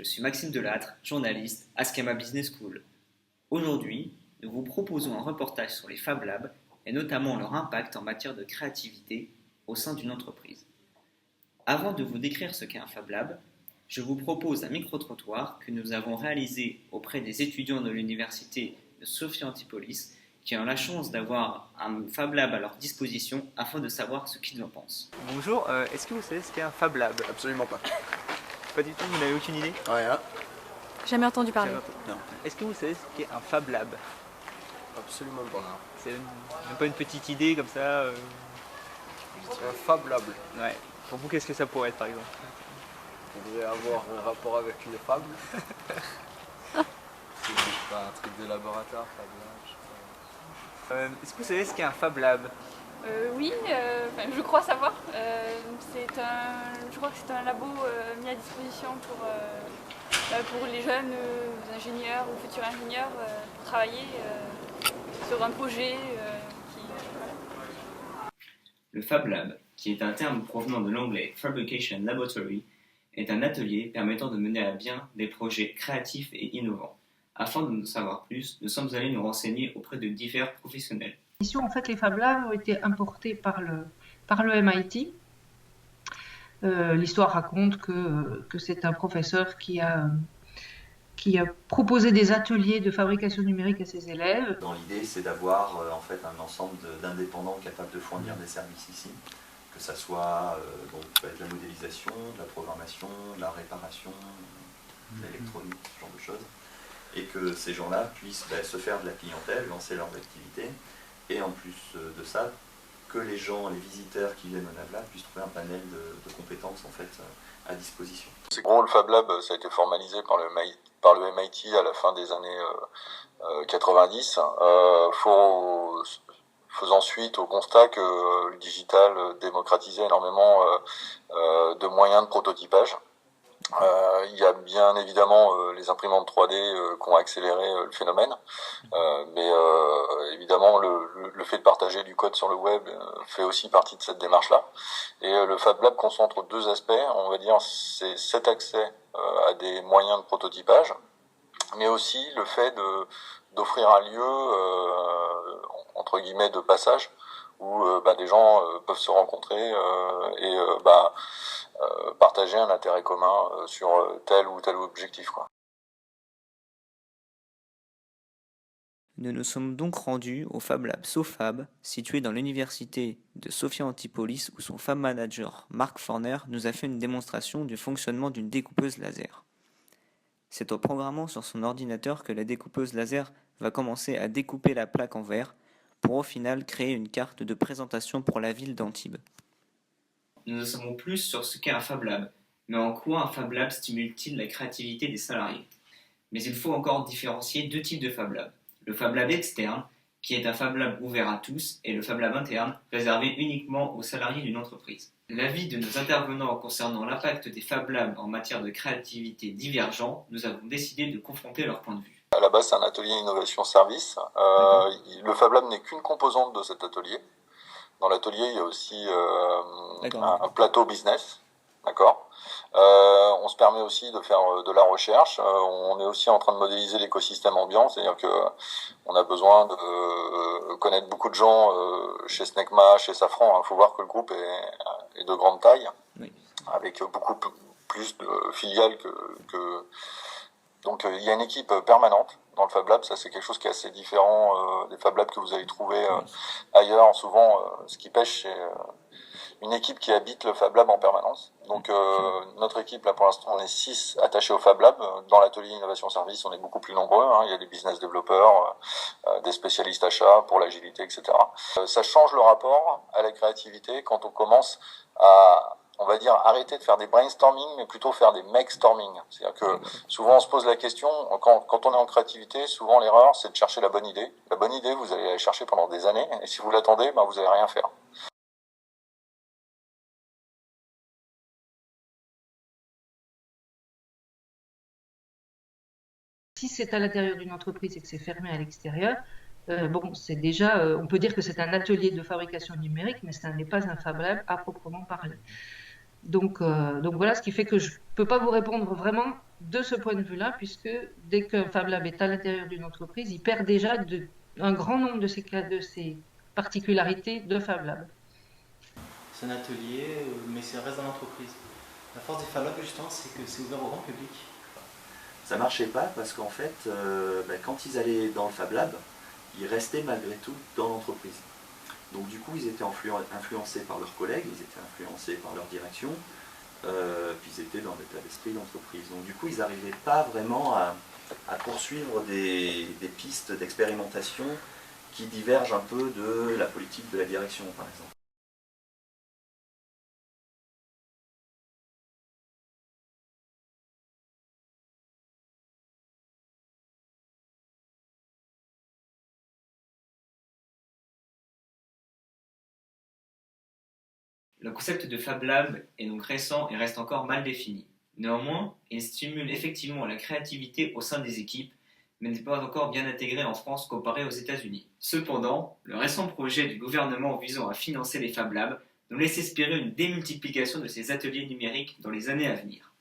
suis Maxime Delattre, journaliste à Schema Business School. Aujourd'hui, nous vous proposons un reportage sur les Fab Labs et notamment leur impact en matière de créativité au sein d'une entreprise. Avant de vous décrire ce qu'est un Fab Lab, je vous propose un micro-trottoir que nous avons réalisé auprès des étudiants de l'université de Sophia Antipolis qui ont la chance d'avoir un Fab Lab à leur disposition afin de savoir ce qu'ils en pensent. Bonjour, est-ce que vous savez ce qu'est un Fab Lab? Absolument pas. Pas du tout, vous n'avez aucune idée? Rien. Jamais entendu parler. Non. Est-ce que vous savez ce qu'est un Fab Lab? Absolument pas. C'est même pas une petite idée comme ça C'est un Fab Lab. Ouais. Pour vous, qu'est-ce que ça pourrait être par exemple? On devrait avoir un rapport avec une fable. C'est pas un truc de laboratoire, Fab Lab, je sais pas. Est-ce que vous savez ce qu'est un Fab Lab? Oui, je crois savoir. Je crois que c'est un labo mis à disposition pour les jeunes ingénieurs ou futurs ingénieurs pour travailler sur un projet Le Fab Lab, qui est un terme provenant de l'anglais Fabrication Laboratory, est un atelier permettant de mener à bien des projets créatifs et innovants. Afin de nous savoir plus, nous sommes allés nous renseigner auprès de divers professionnels. En fait, les Fab Labs ont été importés par le MIT. L'histoire raconte que c'est un professeur qui a proposé des ateliers de fabrication numérique à ses élèves. Dans l'idée, c'est d'avoir en fait un ensemble d'indépendants capables de fournir des services ici, que ça soit donc, peut être la modélisation, de la programmation, de la réparation, de l'électronique, ce genre de choses, et que ces gens-là puissent se faire de la clientèle, lancer leurs activités, et en plus de ça, que les gens, les visiteurs qui viennent au NavLab puissent trouver un panel de compétences en fait à disposition. C'est gros, le Fab Lab, ça a été formalisé par le MIT à la fin des années 90, faisant suite au constat que le digital démocratisait énormément de moyens de prototypage. Il y a bien évidemment les imprimantes 3D qui ont accéléré le phénomène, mais évidemment le fait de partager du code sur le web fait aussi partie de cette démarche-là. Et le Fab Lab concentre deux aspects, on va dire, c'est cet accès à des moyens de prototypage, mais aussi le fait d'offrir un lieu entre guillemets de passage où des gens peuvent se rencontrer et partager un intérêt commun sur tel ou tel objectif, quoi. Nous nous sommes donc rendus au Fab Lab SoFab, situé dans l'université de Sophia Antipolis, où son Fab Manager, Marc Forner, nous a fait une démonstration du fonctionnement d'une découpeuse laser. C'est en programmant sur son ordinateur que la découpeuse laser va commencer à découper la plaque en verre, pour au final créer une carte de présentation pour la ville d'Antibes. Nous en savons plus sur ce qu'est un Fab Lab, mais en quoi un Fab Lab stimule-t-il la créativité des salariés? Mais il faut encore différencier deux types de Fab Lab. Le Fab Lab externe, qui est un Fab Lab ouvert à tous, et le Fab Lab interne, réservé uniquement aux salariés d'une entreprise. L'avis de nos intervenants concernant l'impact des Fab Labs en matière de créativité divergent, nous avons décidé de confronter leurs points de vue. À la base, c'est un atelier innovation service. Le Fab Lab n'est qu'une composante de cet atelier. Dans l'atelier, il y a aussi un plateau business. D'accord. On se permet aussi de faire de la recherche. On est aussi en train de modéliser l'écosystème ambiant, c'est-à-dire que on a besoin de connaître beaucoup de gens chez Snecma, chez Safran. Il faut voir que le groupe est de grande taille, Oui. avec beaucoup plus de filiales que... Donc il y a une équipe permanente dans le Fab Lab, ça c'est quelque chose qui est assez différent des Fab Labs que vous allez trouver ailleurs. Souvent, ce qui pêche, c'est une équipe qui habite le Fab Lab en permanence. Donc notre équipe, là pour l'instant, on est 6 attachés au Fab Lab. Dans l'atelier Innovation Service, on est beaucoup plus nombreux. Il y a des business développeurs, des spécialistes achats pour l'agilité, etc. Ça change le rapport à la créativité quand on commence à, on va dire, arrêter de faire des brainstorming, mais plutôt faire des make-storming. C'est-à-dire que souvent on se pose la question, quand on est en créativité, souvent l'erreur c'est de chercher la bonne idée. La bonne idée, vous allez la chercher pendant des années, et si vous l'attendez, vous n'allez rien faire. Si c'est à l'intérieur d'une entreprise et que c'est fermé à l'extérieur, c'est déjà, on peut dire que c'est un atelier de fabrication numérique, mais ça n'est pas un Fab Lab à proprement parler. Donc voilà, ce qui fait que je ne peux pas vous répondre vraiment de ce point de vue-là, puisque dès qu'un Fab Lab est à l'intérieur d'une entreprise, il perd déjà un grand nombre de ces particularités de Fab Lab. C'est un atelier, mais ça reste dans l'entreprise. La force des Fab Labs, justement, c'est que c'est ouvert au grand public. Ça marchait pas parce qu'en fait, quand ils allaient dans le Fab Lab, ils restaient malgré tout dans l'entreprise. Donc du coup, ils étaient influencés par leurs collègues, ils étaient influencés par leur direction, puis ils étaient dans l'état d'esprit d'entreprise. Donc du coup, ils n'arrivaient pas vraiment à poursuivre des pistes d'expérimentation qui divergent un peu de la politique de la direction, par exemple. Le concept de Fab Lab est donc récent et reste encore mal défini. Néanmoins, il stimule effectivement la créativité au sein des équipes, mais n'est pas encore bien intégré en France comparé aux États-Unis. Cependant, le récent projet du gouvernement visant à financer les Fab Labs nous laisse espérer une démultiplication de ces ateliers numériques dans les années à venir.